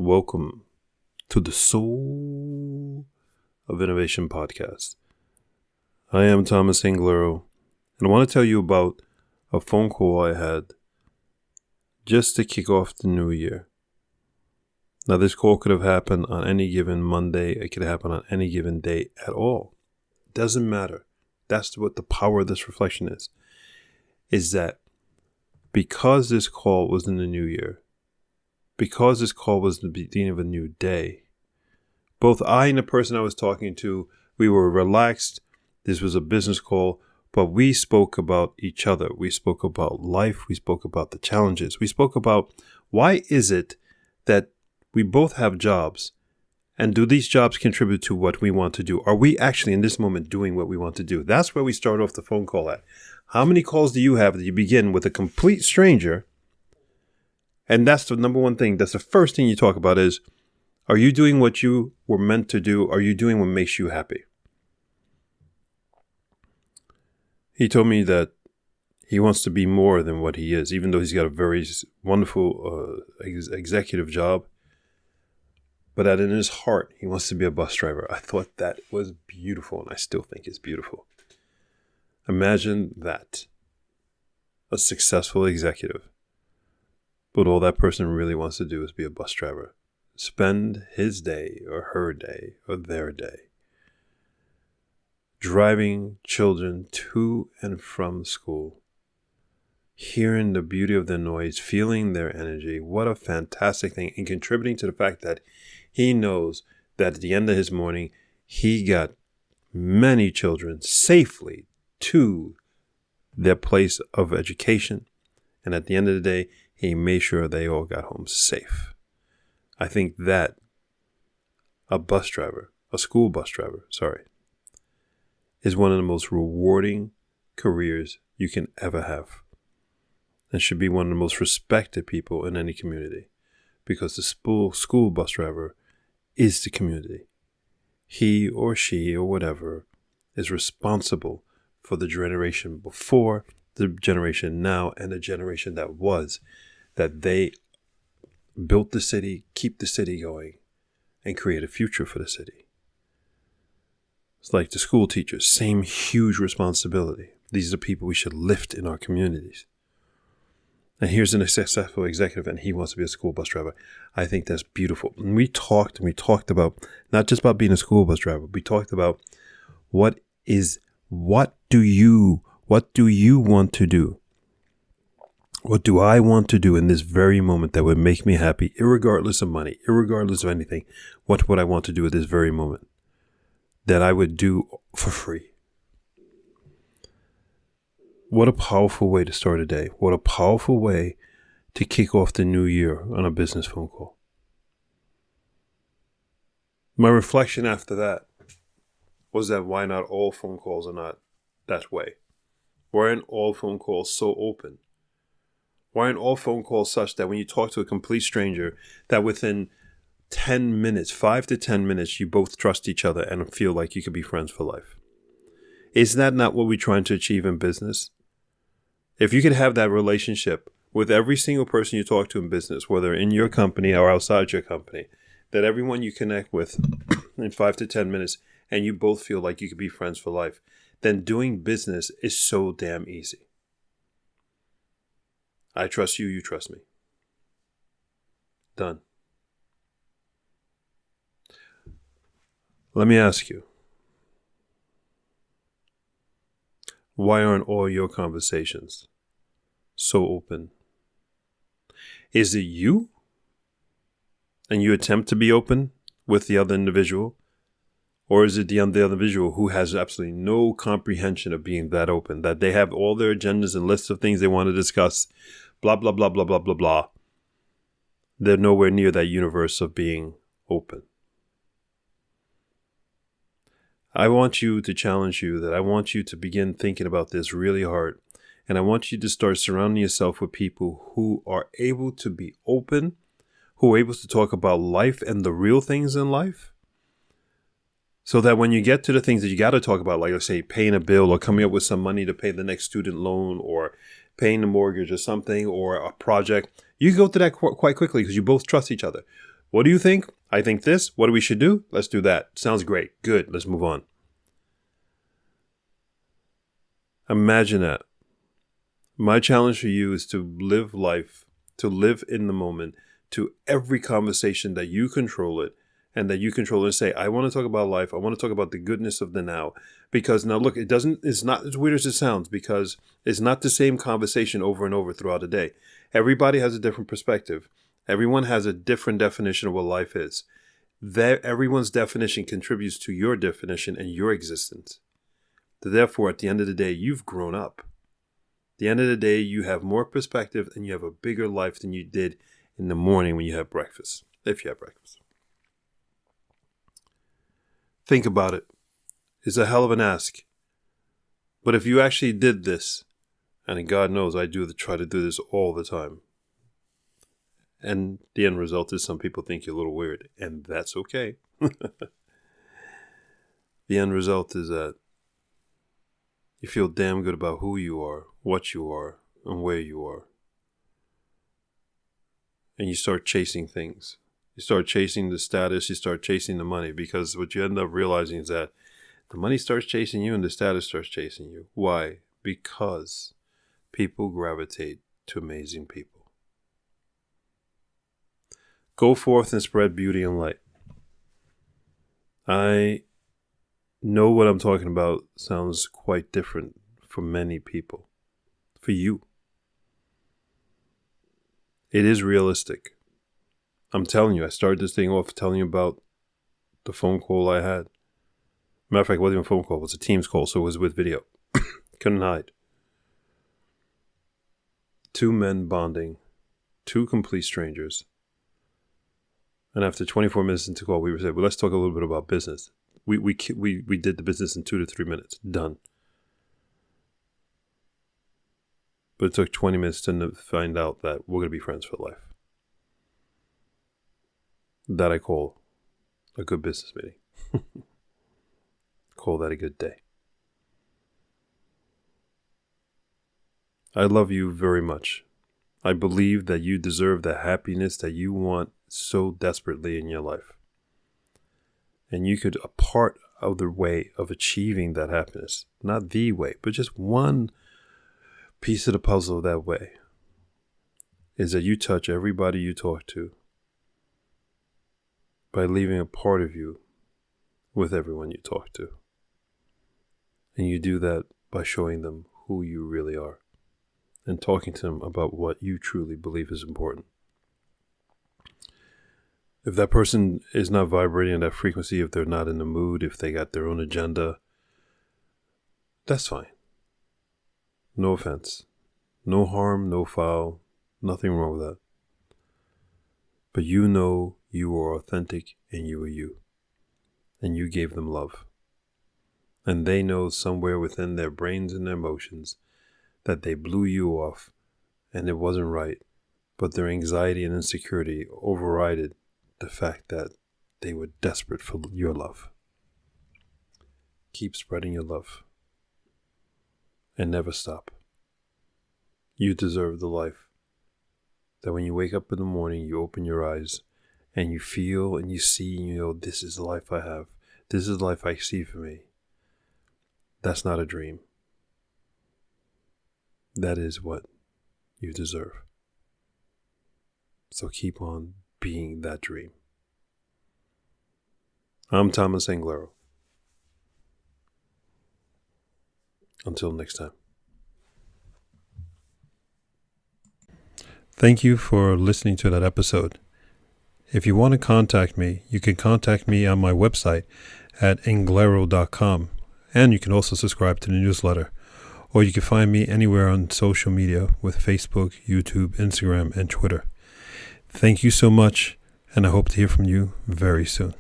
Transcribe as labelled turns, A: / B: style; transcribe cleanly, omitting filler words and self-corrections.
A: Welcome to the Soul of Innovation podcast. I am Thomas Anglero, and I want to tell you about a phone call I had just to kick off the new year. Now, this call could have happened on any given Monday. It could happen on any given day at all. It doesn't matter. That's what the power of this reflection is that because this call was in the new year, because this call was the beginning of a new day, both I and the person I was talking to, we were relaxed. This was a business call, but we spoke about each other. We spoke about life. We spoke about the challenges. We spoke about why is it that we both have jobs, and do these jobs contribute to what we want to do? Are we actually in this moment doing what we want to do? That's where we start off the phone call at. How many calls do you have that you begin with a complete stranger? And that's the number one thing. That's the first thing you talk about is, are you doing what you were meant to do? Are you doing what makes you happy? He told me that he wants to be more than what he is, even though he's got a very wonderful executive job. But that in his heart, he wants to be a bus driver. I thought that was beautiful, and I still think it's beautiful. Imagine that. A successful executive. But all that person really wants to do is be a bus driver. Spend his day or her day or their day driving children to and from school, hearing the beauty of their noise, feeling their energy. What a fantastic thing. And contributing to the fact that he knows that at the end of his morning, he got many children safely to their place of education. And at the end of the day, he made sure they all got home safe. I think that a school bus driver, is one of the most rewarding careers you can ever have. And should be one of the most respected people in any community. Because the school bus driver is the community. He or she or whatever is responsible for the generation before, the generation now, and the generation that was. That they built the city, keep the city going, and create a future for the city. It's like the school teachers, same huge responsibility. These are the people we should lift in our communities. And here's a successful executive, and he wants to be a school bus driver. I think that's beautiful. And we talked about, not just about being a school bus driver, we talked about what do you want to do? What do I want to do in this very moment that would make me happy, irregardless of money, irregardless of anything? What would I want to do at this very moment that I would do for free? What a powerful way to start a day. What a powerful way to kick off the new year on a business phone call. My reflection after that was that why not all phone calls are not that way? Why aren't all phone calls so open? Why aren't all phone calls such that when you talk to a complete stranger, that within 10 minutes, 5 to 10 minutes, you both trust each other and feel like you could be friends for life? Is that not what we're trying to achieve in business? If you could have that relationship with every single person you talk to in business, whether in your company or outside your company, that everyone you connect with in 5 to 10 minutes, and you both feel like you could be friends for life, then doing business is so damn easy. I trust you, you trust me. Done. Let me ask you, why aren't all your conversations so open? Is it you? And you attempt to be open with the other individual? Or is it the other individual who has absolutely no comprehension of being that open, that they have all their agendas and lists of things they want to discuss, blah, blah, blah, blah, blah, blah, blah. They're nowhere near that universe of being open. I want you to challenge you that I want you to begin thinking about this really hard. And I want you to start surrounding yourself with people who are able to be open, who are able to talk about life and the real things in life. So that when you get to the things that you got to talk about, like let's say paying a bill or coming up with some money to pay the next student loan or paying the mortgage or something or a project, you go to that quite quickly because you both trust each other. What do you think? I think this. What do we should do? Let's do that. Sounds great. Good. Let's move on. Imagine that. My challenge for you is to live life, to live in the moment, to every conversation that you control it, and that you control it and say, I want to talk about life. I want to talk about the goodness of the now. Because now look, it's not as weird as it sounds, because it's not the same conversation over and over throughout the day. Everybody has a different perspective. Everyone has a different definition of what life is. Everyone's definition contributes to your definition and your existence. Therefore, at the end of the day, you've grown up. At the end of the day, you have more perspective and you have a bigger life than you did in the morning when you have breakfast, if you have breakfast. Think about it. It's a hell of an ask. But if you actually did this, and God knows I try to do this all the time, and the end result is some people think you're a little weird, and that's okay. The end result is that you feel damn good about who you are, what you are, and where you are. And you start chasing things. You start chasing the status, you start chasing the money, because what you end up realizing is that the money starts chasing you and the status starts chasing you. Why? Because people gravitate to amazing people. Go forth and spread beauty and light. I know what I'm talking about sounds quite different for many people. For you. It is realistic. I'm telling you, I started this thing off telling you about the phone call I had. Matter of fact, it wasn't even a phone call. It was a Teams call, so it was with video. Couldn't hide. 2 men bonding. 2 complete strangers. And after 24 minutes into the call, we said, well, let's talk a little bit about business. We did the business in 2 to 3 minutes. Done. But it took 20 minutes to find out that we're going to be friends for life. That I call a good business meeting. Call that a good day. I love you very much. I believe that you deserve the happiness that you want so desperately in your life. And you could, a part of the way of achieving that happiness, not the way, but just one piece of the puzzle that way, is that you touch everybody you talk to by leaving a part of you with everyone you talk to. And you do that by showing them who you really are and talking to them about what you truly believe is important. If that person is not vibrating in that frequency, if they're not in the mood, if they got their own agenda, that's fine. No offense. No harm, no foul, nothing wrong with that. But you know you are authentic and you are you. And you gave them love. And they know somewhere within their brains and their emotions that they blew you off and it wasn't right. But their anxiety and insecurity overrided the fact that they were desperate for your love. Keep spreading your love. And never stop. You deserve the life that when you wake up in the morning, you open your eyes and you feel and you see and you know, this is the life I have. This is the life I see for me. That's not a dream. That is what you deserve. So keep on being that dream. I'm Thomas Anglero. Until next time. Thank you for listening to that episode. If you want to contact me, you can contact me on my website at anglero.com, and you can also subscribe to the newsletter, or you can find me anywhere on social media with Facebook, YouTube, Instagram, and Twitter. Thank you so much, and I hope to hear from you very soon.